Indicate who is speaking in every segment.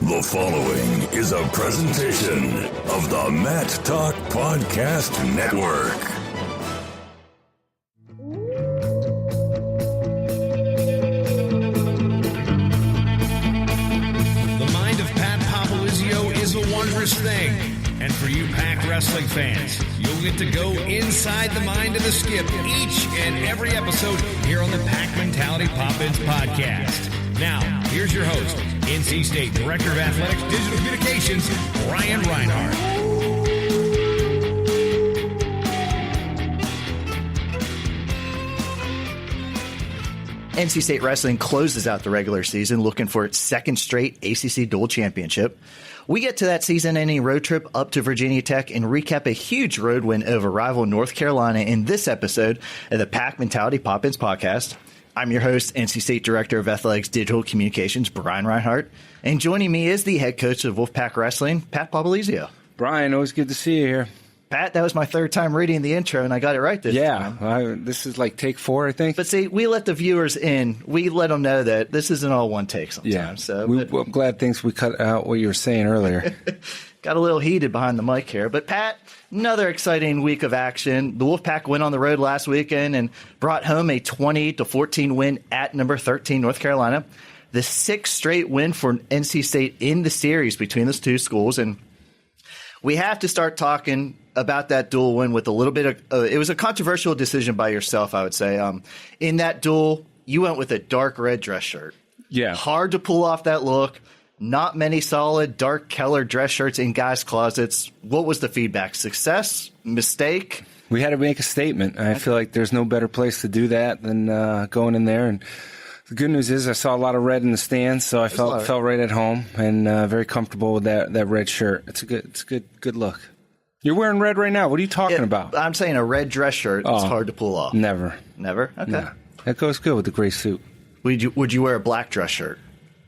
Speaker 1: The following is a presentation of the Matt Talk Podcast Network.
Speaker 2: The mind of Pat Popolizio is a wondrous thing. And for you Pac wrestling fans, you'll get to go inside the mind of the Skip each and every episode here on the Pac Mentality Pop-Ins podcast. Now, here's your host, NC State Director of Athletics Digital Communications, Brian Reinhardt.
Speaker 3: NC State Wrestling closes out the regular season looking for its second straight ACC Dual Championship. We get to that season-ending road trip up to Virginia Tech and recap a huge road win over rival North Carolina in this episode of the Pac Mentality Pop-Ins podcast. I'm your host, NC State Director of Athletics Digital Communications, Brian Reinhardt. And joining me is the head coach of Wolfpack Wrestling, Pat Popolizio.
Speaker 4: Brian, always good to see you here.
Speaker 3: Pat, that was my third time reading the intro, and I got it right this time.
Speaker 4: Yeah, this is like take 4, I think.
Speaker 3: But see, we let the viewers in. We let them know that this isn't all one take sometimes.
Speaker 4: Yeah,
Speaker 3: so,
Speaker 4: I'm glad we cut out what you were saying earlier.
Speaker 3: Got a little heated behind the mic here. But, Pat, another exciting week of action. The Wolfpack went on the road last weekend and brought home a 20-14 win at number 13, North Carolina. The sixth straight win for NC State in the series between those two schools. And we have to start talking about that dual win with a little bit of it was a controversial decision by yourself, I would say. In that duel, you went with a dark red dress shirt.
Speaker 4: Yeah.
Speaker 3: Hard to pull off that look. Not many solid dark Keller dress shirts in guys' closets. What was the feedback? Success? Mistake?
Speaker 4: We had to make a statement. I feel like there's no better place to do that than going in there. And the good news is I saw a lot of red in the stands, so I felt right at home and very comfortable with that red shirt. It's a good look. You're wearing red right now. What are you talking about?
Speaker 3: I'm saying a red dress shirt. It's hard to pull off.
Speaker 4: Never.
Speaker 3: Never? Okay.
Speaker 4: No. That goes good with the gray suit.
Speaker 3: Would you wear a black dress shirt?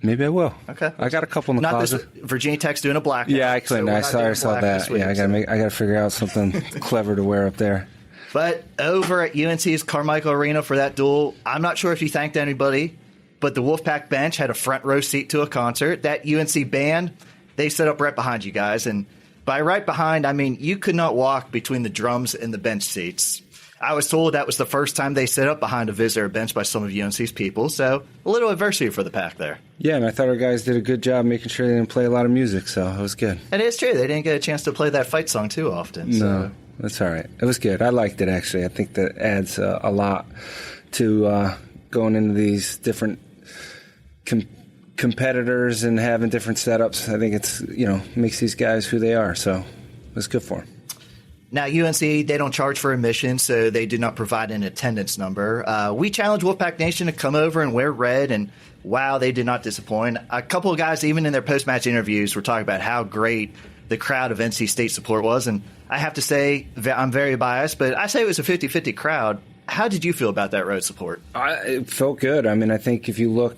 Speaker 4: Maybe I will.
Speaker 3: Okay.
Speaker 4: I got a couple in the closet.
Speaker 3: Virginia Tech's doing a black.
Speaker 4: Yeah, I couldn't. I saw that. Yeah, I got to figure out something clever to wear up there.
Speaker 3: But over at UNC's Carmichael Arena for that duel, I'm not sure if you thanked anybody, but the Wolfpack bench had a front row seat to a concert. That UNC band, they set up right behind you guys. And by right behind, I mean you could not walk between the drums and the bench seats. I was told that was the first time they set up behind a visitor bench by some of UNC's people, so a little adversity for the Pack there.
Speaker 4: Yeah, and I thought our guys did a good job making sure they didn't play a lot of music, so it was good.
Speaker 3: And it's true. They didn't get a chance to play that fight song too often. So.
Speaker 4: No, that's all right. It was good. I liked it, actually. I think that adds a lot to going into these different competitors and having different setups. I think it's, makes these guys who they are, so it's good for them.
Speaker 3: Now, UNC, they don't charge for admission, so they do not provide an attendance number. We challenged Wolfpack Nation to come over and wear red, and wow, they did not disappoint. A couple of guys, even in their post-match interviews, were talking about how great the crowd of NC State support was. And I have to say, I'm very biased, but I say it was a 50-50 crowd. How did you feel about that road support?
Speaker 4: It felt good. I mean, I think if you look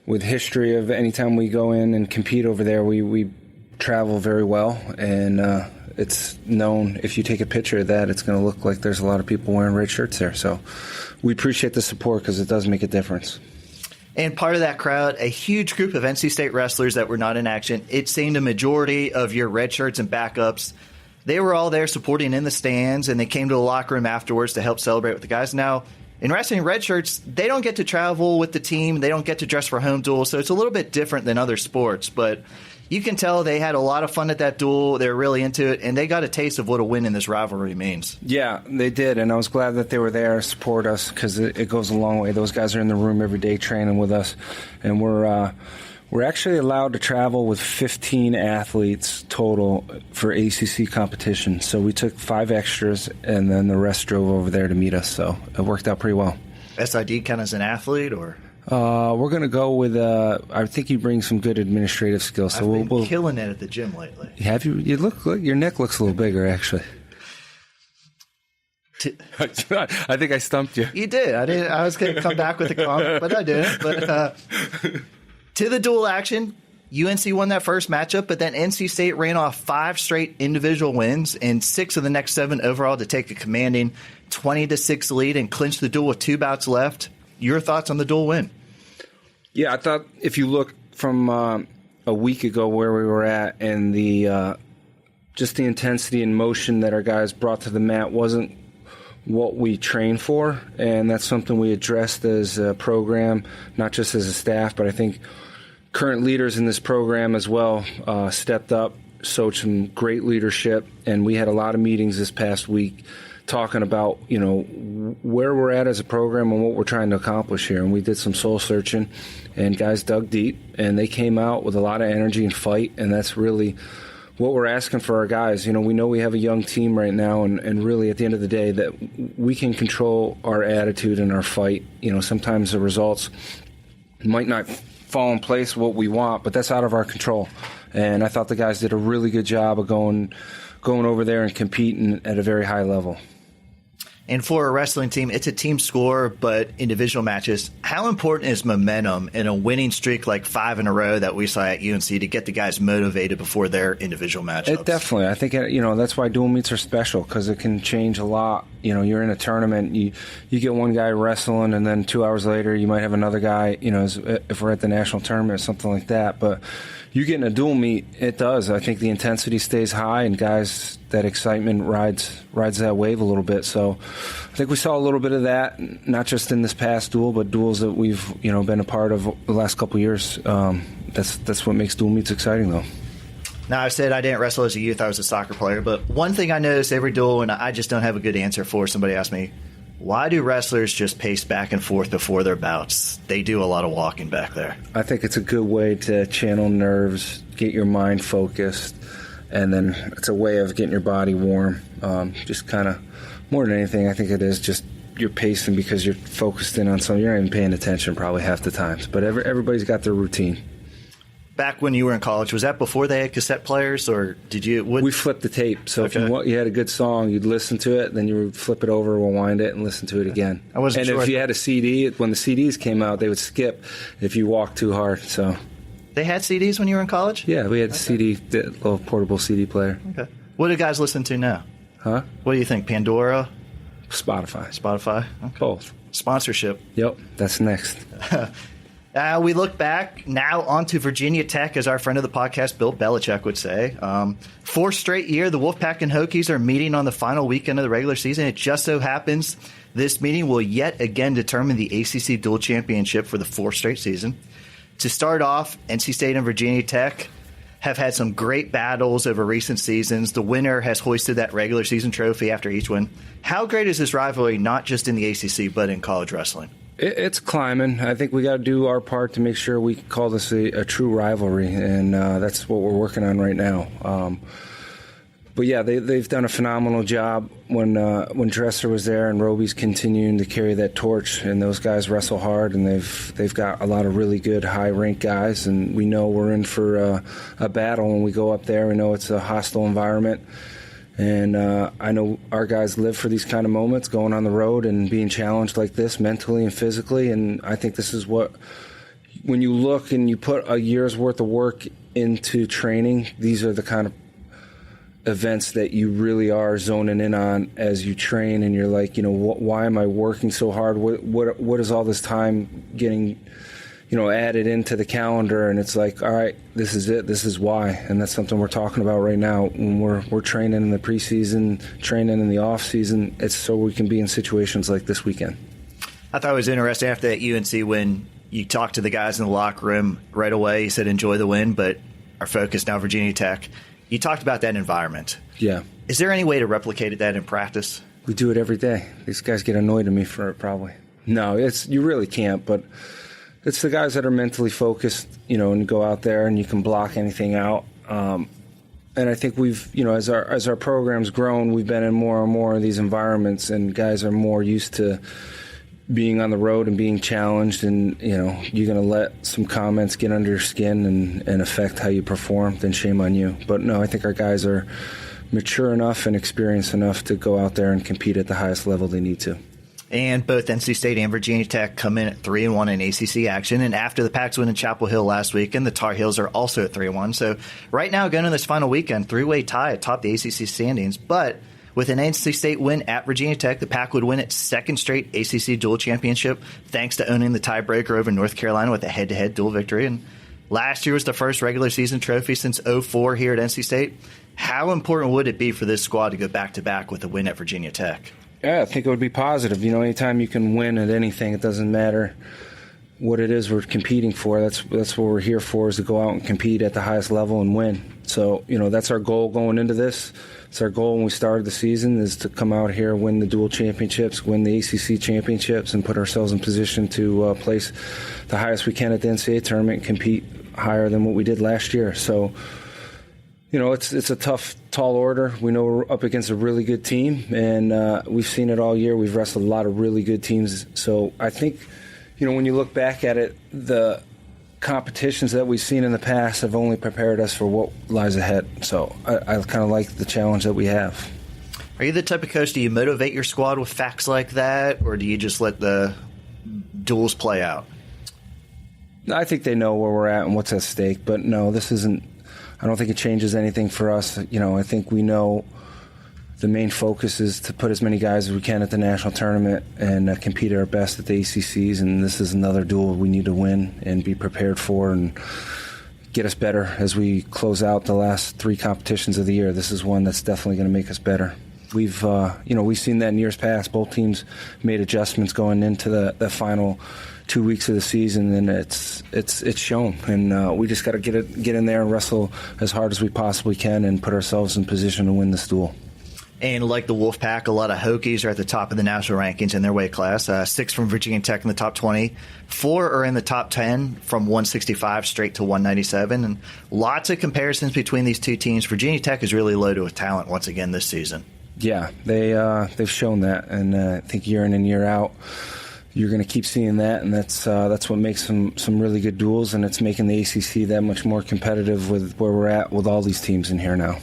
Speaker 4: with history of any time we go in and compete over there, we travel very well, and it's known if you take a picture of that, it's going to look like there's a lot of people wearing red shirts there. So we appreciate the support because it does make a difference.
Speaker 3: And part of that crowd, a huge group of NC State wrestlers that were not in action. It seemed a majority of your red shirts and backups, they were all there supporting in the stands, and they came to the locker room afterwards to help celebrate with the guys. Now, in wrestling, red shirts, they don't get to travel with the team. They don't get to dress for home duels, so it's a little bit different than other sports. But you can tell they had a lot of fun at that duel. They were really into it, and they got a taste of what a win in this rivalry means.
Speaker 4: Yeah, they did, and I was glad that they were there to support us because it goes a long way. Those guys are in the room every day training with us, and we're actually allowed to travel with 15 athletes total for ACC competition. So we took 5 extras, and then the rest drove over there to meet us, so it worked out pretty well.
Speaker 3: SID kind of as an athlete, or?
Speaker 4: We're going to go with, I think you bring some good administrative skills. So
Speaker 3: I've been killing it at the gym lately.
Speaker 4: Have you? You look, your neck looks a little bigger, actually. I think I stumped you.
Speaker 3: You did. I was going to come back with a comment, but I didn't. But to the dual action, UNC won that first matchup, but then NC State ran off 5 straight individual wins and 6 of the next 7 overall to take a commanding 20-6 lead and clinch the duel with 2 bouts left. Your thoughts on the dual win?
Speaker 4: Yeah, I thought if you look from a week ago where we were at, and the just the intensity and motion that our guys brought to the mat wasn't what we train for, and that's something we addressed as a program, not just as a staff, but I think current leaders in this program as well stepped up, showed some great leadership, and we had a lot of meetings this past week talking about, where we're at as a program and what we're trying to accomplish here. And we did some soul searching, and guys dug deep, and they came out with a lot of energy and fight, and that's really what we're asking for our guys. We know we have a young team right now, and really at the end of the day that we can control our attitude and our fight. Sometimes the results might not fall in place what we want, but that's out of our control. And I thought the guys did a really good job of going over there and competing at a very high level.
Speaker 3: And for a wrestling team, it's a team score, but individual matches. How important is momentum in a winning streak like 5 in a row that we saw at UNC to get the guys motivated before their individual matchups?
Speaker 4: It definitely. I think, that's why dual meets are special, because it can change a lot. You're in a tournament, you get one guy wrestling, and then 2 hours later you might have another guy, if we're at the national tournament or something like that. But you get in a dual meet, it does. I think the intensity stays high, and guys, that excitement rides that wave a little bit. So I think we saw a little bit of that, not just in this past duel, but duels that we've been a part of the last couple of years. That's what makes dual meets exciting, though.
Speaker 3: Now, I said I didn't wrestle as a youth. I was a soccer player. But one thing I noticed every duel, and I just don't have a good answer for, somebody asked me, why do wrestlers just pace back and forth before their bouts? They do a lot of walking back there.
Speaker 4: I think it's a good way to channel nerves, get your mind focused, and then it's a way of getting your body warm. Just kind of, more than anything, I think it is just you're pacing because you're focused in on something. You're not even paying attention probably half the times. But everybody's got their routine.
Speaker 3: Back when you were in college, was that before they had cassette players, or did you?
Speaker 4: We flipped the tape. So
Speaker 3: okay.
Speaker 4: If you had a good song, you'd listen to it, then you would flip it over, rewind it, and listen to it again.
Speaker 3: I wasn't sure.
Speaker 4: And if you had a CD, when the CDs came out, they would skip if you walked too hard. So
Speaker 3: they had CDs when you were in college?
Speaker 4: Yeah, we had a CD, the little portable CD player.
Speaker 3: Okay. What do guys listen to now?
Speaker 4: Huh?
Speaker 3: What do you think? Pandora?
Speaker 4: Spotify.
Speaker 3: Okay.
Speaker 4: Both.
Speaker 3: Sponsorship.
Speaker 4: Yep, that's next.
Speaker 3: We look back now onto Virginia Tech, as our friend of the podcast, Bill Belichick, would say. 4th straight year, the Wolfpack and Hokies are meeting on the final weekend of the regular season. It just so happens this meeting will yet again determine the ACC Dual Championship for the 4th straight season. To start off, NC State and Virginia Tech have had some great battles over recent seasons. The winner has hoisted that regular season trophy after each win. How great is this rivalry, not just in the ACC, but in college wrestling?
Speaker 4: It's climbing. I think we got to do our part to make sure we call this a true rivalry, and that's what we're working on right now. But yeah, they've done a phenomenal job when Dresser was there, and Roby's continuing to carry that torch. And those guys wrestle hard, and they've got a lot of really good high-ranked guys. And we know we're in for a battle when we go up there. We know it's a hostile environment. And I know our guys live for these kind of moments, going on the road and being challenged like this mentally and physically. And I think this is what, when you look and you put a year's worth of work into training, these are the kind of events that you really are zoning in on as you train. And you're like, why am I working so hard? What is all this time getting added into the calendar? And it's like, all right, this is it. This is why. And that's something we're talking about right now when we're training in the preseason, training in the off season. It's so we can be in situations like this weekend.
Speaker 3: I thought it was interesting after that UNC win, you talked to the guys in the locker room right away. You said, enjoy the win, but our focus now, Virginia Tech. You talked about that environment.
Speaker 4: Yeah.
Speaker 3: Is there any way to replicate that in practice?
Speaker 4: We do it every day. These guys get annoyed at me for it, probably. No, you really can't, but it's the guys that are mentally focused, and go out there and you can block anything out. And I think we've, as our program's grown, we've been in more and more of these environments, and guys are more used to being on the road and being challenged. And, you're going to let some comments get under your skin and affect how you perform, then shame on you. But no, I think our guys are mature enough and experienced enough to go out there and compete at the highest level they need to.
Speaker 3: And both NC State and Virginia Tech come in at 3-1 in ACC action. And after the Pacs win in Chapel Hill last weekend, the Tar Heels are also at 3-1. So right now, going into this final weekend, 3-way tie atop the ACC standings. But with an NC State win at Virginia Tech, the Pac would win its 2nd straight ACC dual championship, thanks to owning the tiebreaker over North Carolina with a head-to-head dual victory. And Last year was the first regular season trophy since '04 here at NC State. How important would it be for this squad to go back-to-back with a win at Virginia Tech?
Speaker 4: Yeah, I think it would be positive. Anytime you can win at anything, it doesn't matter what it is we're competing for. That's what we're here for, is to go out and compete at the highest level and win. So, that's our goal going into this. It's our goal when we started the season, is to come out here, win the dual championships, win the ACC championships, and put ourselves in position to place the highest we can at the NCAA tournament and compete higher than what we did last year. So, it's a tough, tall order. We know we're up against a really good team, and we've seen it all year. We've wrestled a lot of really good teams. So I think, when you look back at it, the competitions that we've seen in the past have only prepared us for what lies ahead. So I kind of like the challenge that we have.
Speaker 3: Are you the type of coach, do you motivate your squad with facts like that, or do you just let the duels play out?
Speaker 4: I think they know where we're at and what's at stake, but no, this isn't. I don't think it changes anything for us. I think we know the main focus is to put as many guys as we can at the national tournament and compete at our best at the ACCs, and this is another duel we need to win and be prepared for and get us better as we close out the last 3 competitions of the year. This is one that's definitely going to make us better. We've seen that in years past. Both teams made adjustments going into the final 2 weeks of the season, and it's shown. And we just got to get in there and wrestle as hard as we possibly can and put ourselves in position to win this duel.
Speaker 3: And like the Wolfpack, a lot of Hokies are at the top of the national rankings in their weight class. 6 from Virginia Tech in the top 20. 4 are in the top 10 from 165 straight to 197. And lots of comparisons between these two teams. Virginia Tech is really loaded with talent once again this season.
Speaker 4: Yeah, they've shown that. And I think year in and year out, you're going to keep seeing that. And that's what makes some really good duels. And it's making the ACC that much more competitive with where we're at with all these teams in here now.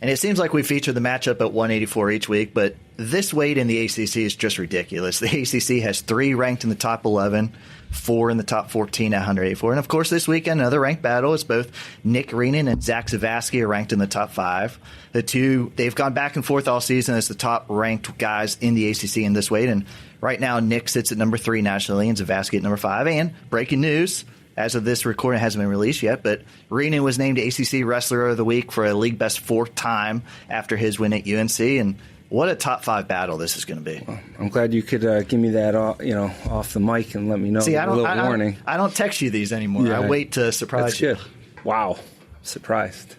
Speaker 3: And it seems like we feature the matchup at 184 each week, but this weight in the ACC is just ridiculous. The ACC has 3 ranked in the top 11, 4 in the top 14 at 184. And, of course, this weekend, another ranked battle is both Nick Greenin and Zach Zavasky are ranked in the top 5. The two, they've gone back and forth all season as the top-ranked guys in the ACC in this weight. And right now, Nick sits at number 3 nationally and Zavasky at number 5. And breaking news, as of this recording, it hasn't been released yet, but Greenin was named ACC Wrestler of the Week for a league best 4th time after his win at UNC. And what a top 5 battle this is going to be.
Speaker 4: Well, I'm glad you could give me that off the mic and let me know.
Speaker 3: See,
Speaker 4: a little warning.
Speaker 3: I don't text you these anymore.
Speaker 4: Yeah,
Speaker 3: I wait to surprise you.
Speaker 4: That's good. Wow. I'm surprised.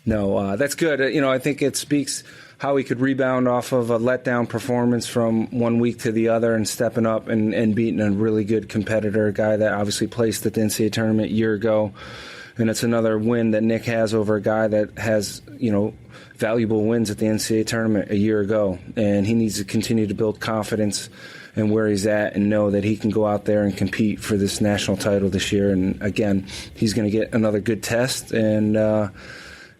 Speaker 4: No, that's good. I think it speaks how he could rebound off of a letdown performance from one week to the other and stepping up and beating a really good competitor, a guy that obviously placed at the NCAA tournament a year ago. And it's another win that Nick has over a guy that has, valuable wins at the NCAA tournament a year ago. And he needs to continue to build confidence in where he's at and know that he can go out there and compete for this national title this year. And again, he's going to get another good test, and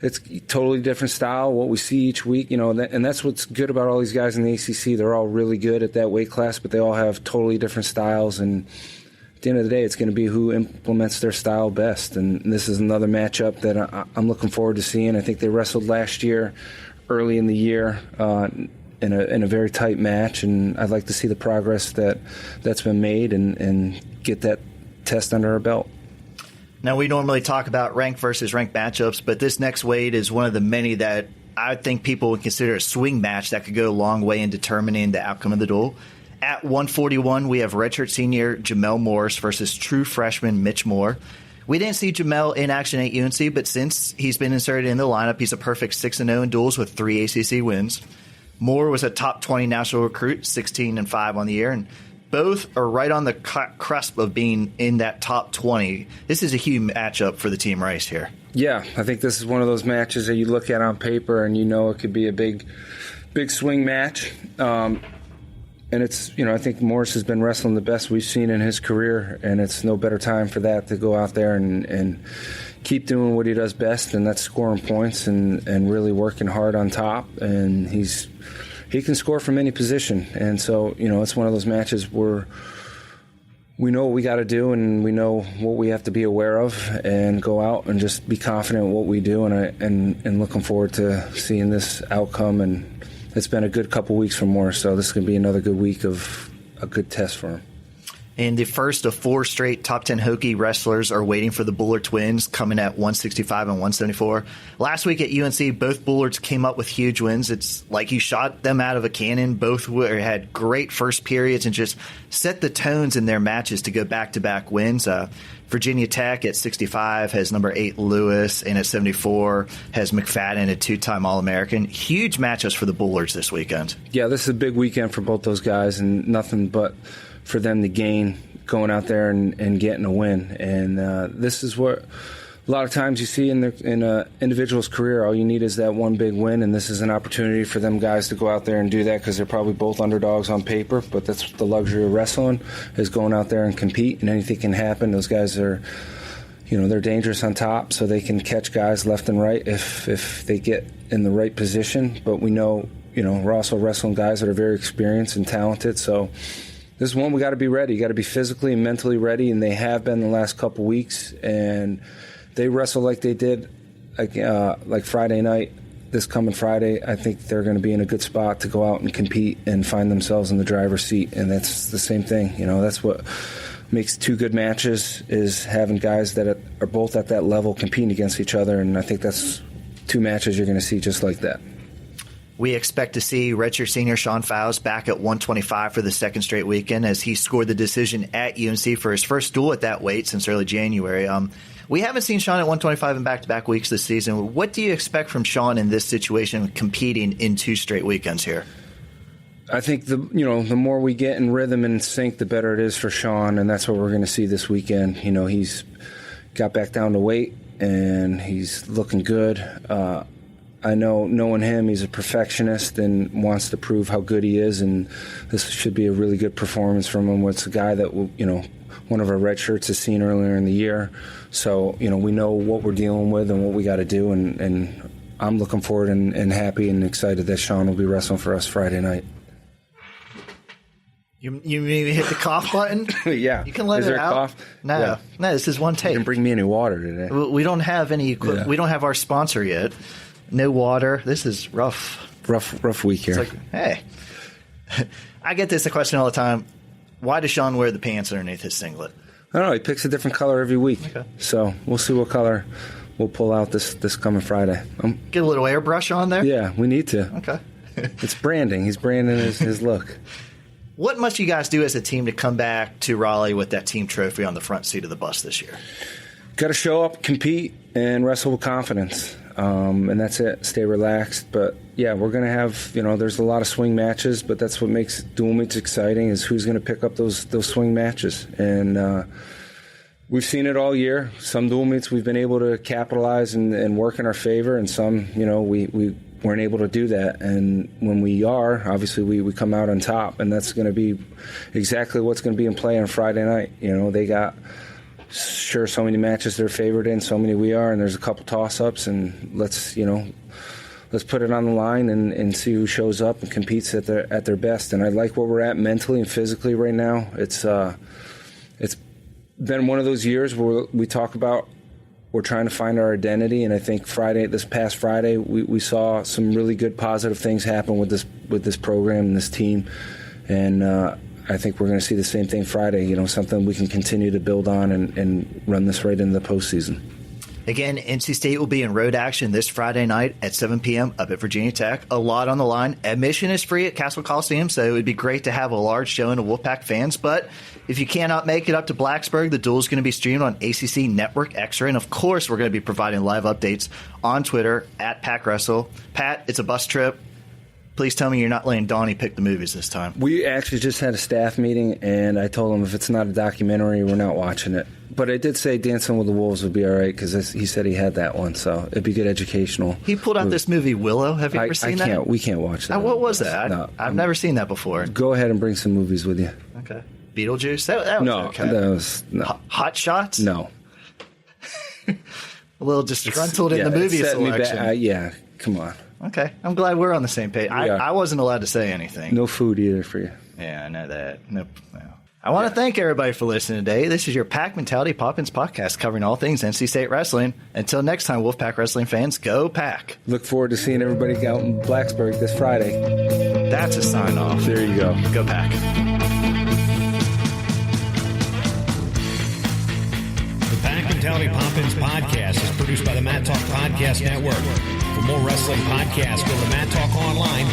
Speaker 4: it's a totally different style, what we see each week, and that's what's good about all these guys in the ACC. They're all really good at that weight class, but they all have totally different styles, and at the end of the day, it's going to be who implements their style best, and this is another matchup that I'm looking forward to seeing. I think they wrestled last year, early in the year, in a very tight match, and I'd like to see the progress that's been made and get that test under our belt.
Speaker 3: Now, we normally talk about ranked versus ranked matchups, but this next weight is one of the many that I think people would consider a swing match that could go a long way in determining the outcome of the duel. At 141, we have redshirt senior Jamel Morse versus true freshman Mitch Moore. We didn't see Jamel in action at UNC, but since he's been inserted in the lineup, he's a perfect 6-0 in duels with 3 ACC wins. Moore was a top 20 national recruit, 16-5 on the year, and both are right on the cusp of being in that top 20. This is a huge matchup for the Team Rice here. Yeah,
Speaker 4: I think this is one of those matches that you look at on paper and it could be a big swing match. And it's, I think Morris has been wrestling the best we've seen in his career, and it's no better time for that to go out there and keep doing what he does best, and that's scoring points and really working hard on top. And he can score from any position, and so it's one of those matches where we know what we got to do, and we know what we have to be aware of, and go out and just be confident in what we do. And looking forward to seeing this outcome. And it's been a good couple weeks for Morris, so this is going to be another good week of a good test for him.
Speaker 3: And the first of 4 straight top 10 Hokie wrestlers are waiting for the Bullard twins, coming at 165 and 174. Last week at UNC, both Bullards came up with huge wins. It's like you shot them out of a cannon. Both had great first periods and just set the tones in their matches to go back-to-back wins. Virginia Tech at 65 has number 8 Lewis, and at 74 has McFadden, a 2-time All-American. Huge matchups for the Bullards this weekend.
Speaker 4: Yeah, this is a big weekend for both those guys, and nothing but for them to gain going out there and getting a win. And this is what a lot of times you see in an individual's career. All you need is that one big win, and this is an opportunity for them guys to go out there and do that, because they're probably both underdogs on paper, but that's the luxury of wrestling, is going out there and compete, and anything can happen. Those guys are, they're dangerous on top, so they can catch guys left and right if they get in the right position. But we know, we're also wrestling guys that are very experienced and talented, so this is one we got to be ready. You got to be physically and mentally ready, and they have been the last couple weeks. And they wrestle like they did, like Friday night, this coming Friday. I think they're going to be in a good spot to go out and compete and find themselves in the driver's seat. And that's the same thing. That's what makes 2 good matches, is having guys that are both at that level competing against each other. And I think that's 2 matches you're going to see just like that.
Speaker 3: We expect to see redshirt senior Sean Foust back at 125 for the second straight weekend, as he scored the decision at UNC for his first duel at that weight since early January. We haven't seen Sean at 125 in back-to-back weeks this season. What do you expect from Sean in this situation, competing in 2 straight weekends here?
Speaker 4: I think the more we get in rhythm and sync, the better it is for Sean, and that's what we're going to see this weekend. He's got back down to weight, and he's looking good. I know, knowing him, he's a perfectionist and wants to prove how good he is, and this should be a really good performance from him. It's a guy that, one of our red shirts has seen earlier in the year. So, we know what we're dealing with and what we got to do, and I'm looking forward and happy and excited that Sean will be wrestling for us Friday night.
Speaker 3: You maybe hit the cough button?
Speaker 4: Yeah.
Speaker 3: You can let
Speaker 4: is
Speaker 3: it
Speaker 4: there
Speaker 3: out.
Speaker 4: A cough?
Speaker 3: No,
Speaker 4: yeah.
Speaker 3: No, this is one take.
Speaker 4: You didn't bring me any water today.
Speaker 3: We don't have any equipment.
Speaker 4: Yeah.
Speaker 3: We don't have our sponsor yet. No water. This is rough.
Speaker 4: Rough week here.
Speaker 3: It's like, hey. I get this question all the time. Why does Sean wear the pants underneath his singlet?
Speaker 4: I don't know. He picks a different color every week.
Speaker 3: Okay.
Speaker 4: So we'll see what color we'll pull out this coming Friday.
Speaker 3: Get a little airbrush on there?
Speaker 4: Yeah, we need to.
Speaker 3: Okay.
Speaker 4: It's branding. He's branding his look.
Speaker 3: What must you guys do as a team to come back to Raleigh with that team trophy on the front seat of the bus this year?
Speaker 4: Got to show up, compete, and wrestle with confidence. And that's it. Stay relaxed. But, yeah, we're going to have, there's a lot of swing matches, but that's what makes dual meets exciting, is who's going to pick up those swing matches. And we've seen it all year. Some dual meets we've been able to capitalize and work in our favor, and some, we weren't able to do that. And when we are, obviously we come out on top, and that's going to be exactly what's going to be in play on Friday night. They got so many matches they're favored in, so many we are, and there's a couple toss-ups, and let's put it on the line and see who shows up and competes at their best. And I like where we're at mentally and physically right now. It's been one of those years where we talk about we're trying to find our identity, and I think this past Friday, we saw some really good positive things happen with this program and this team, and I think we're going to see the same thing Friday. Something we can continue to build on and run this right into the postseason.
Speaker 3: Again, NC State will be in road action this Friday night at 7 p.m. up at Virginia Tech. A lot on the line. Admission is free at Castle Coliseum, so it would be great to have a large showing of Wolfpack fans. But if you cannot make it up to Blacksburg, the duel is going to be streamed on ACC Network Extra. And, of course, we're going to be providing live updates on Twitter at PackWrestle. Pat, it's a bus trip. Please tell me you're not letting Donnie pick the movies this time.
Speaker 4: We actually just had a staff meeting, and I told him if it's not a documentary, we're not watching it. But I did say Dancing with the Wolves would be all right, because he said he had that one, so it'd be good educational.
Speaker 3: He pulled out this movie, Willow. Have you ever seen that?
Speaker 4: We can't watch that.
Speaker 3: What was that?
Speaker 4: No,
Speaker 3: I've never seen that before.
Speaker 4: Go ahead and bring some movies with you.
Speaker 3: Okay. Beetlejuice? That was okay.
Speaker 4: That was no.
Speaker 3: Hot Shots?
Speaker 4: No.
Speaker 3: A little disgruntled in the movie selection.
Speaker 4: Yeah, come on.
Speaker 3: Okay. I'm glad we're on the same page. I wasn't allowed to say anything.
Speaker 4: No food either for you.
Speaker 3: Yeah, I know that. Nope. No. I want to thank everybody for listening today. This is your Pack Mentality Poppins podcast covering all things NC State wrestling. Until next time, Wolfpack wrestling fans, go Pack.
Speaker 4: Look forward to seeing everybody out in Blacksburg this Friday.
Speaker 3: That's a sign off.
Speaker 4: There you go.
Speaker 3: Go Pack.
Speaker 2: podcast is produced by the Matt Talk Podcast Network. For more wrestling podcasts, go to matttalkonline.com.